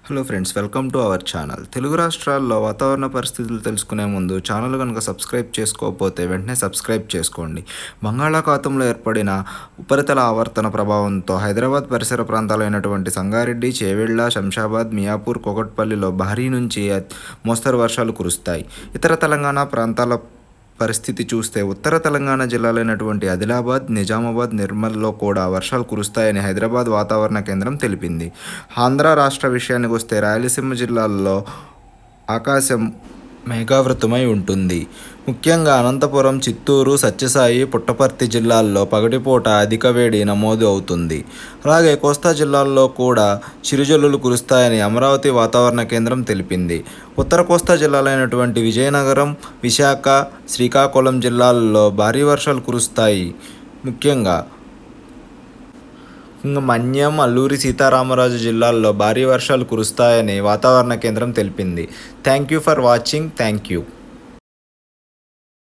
Hello friends, welcome to our channel. Telugu రాష్ట్రాల్లో వాతావరణ పరిస్థితులు తెలుసుకునే ముందు ఛానల్ కనుక సబ్స్క్రైబ్ చేసుకోకపోతే వెంటనే సబ్స్క్రైబ్ చేసుకోండి. బంగాళాఖాతంలో ఏర్పడిన ఉపరితల ఆవర్తన ప్రభావంతో హైదరాబాద్ పరిసర ప్రాంతాలైనటువంటి సంగారెడ్డి, చేవెళ్ల, శంషాబాద్, మియాపూర్, కూకట్పల్లిలో భారీ నుంచి మోస్తరు వర్షాలు కురుస్తాయి. ఇతర తెలంగాణ ప్రాంతాల పరిస్థితి చూస్తే ఉత్తర తెలంగాణ జిల్లాలైనటువంటి ఆదిలాబాద్, నిజామాబాద్, నిర్మల్లో కూడా వర్షాలు కురుస్తాయని హైదరాబాద్ వాతావరణ కేంద్రం తెలిపింది. ఆంధ్ర రాష్ట్ర విషయానికి వస్తే రాయలసీమ జిల్లాల్లో ఆకాశం మేఘావృతమై ఉంటుంది. ముఖ్యంగా అనంతపురం, చిత్తూరు, సత్యసాయి, పుట్టపర్తి జిల్లాల్లో పగటిపూట అధిక వేడి నమోదు అవుతుంది. అలాగే కోస్తా జిల్లాల్లో కూడా చిరుజల్లులు కురుస్తాయని అమరావతి వాతావరణ కేంద్రం తెలిపింది. ఉత్తర కోస్తా జిల్లాలైనటువంటి విజయనగరం, విశాఖ, శ్రీకాకుళం జిల్లాల్లో భారీ వర్షాలు కురుస్తాయి. ముఖ్యంగా మన్యం, అల్లూరి సీతారామరాజు జిల్లాల్లో భారీ వర్షాలు కురుస్తాయని వాతావరణ కేంద్రం తెలిపింది. Thank you for watching. Thank you.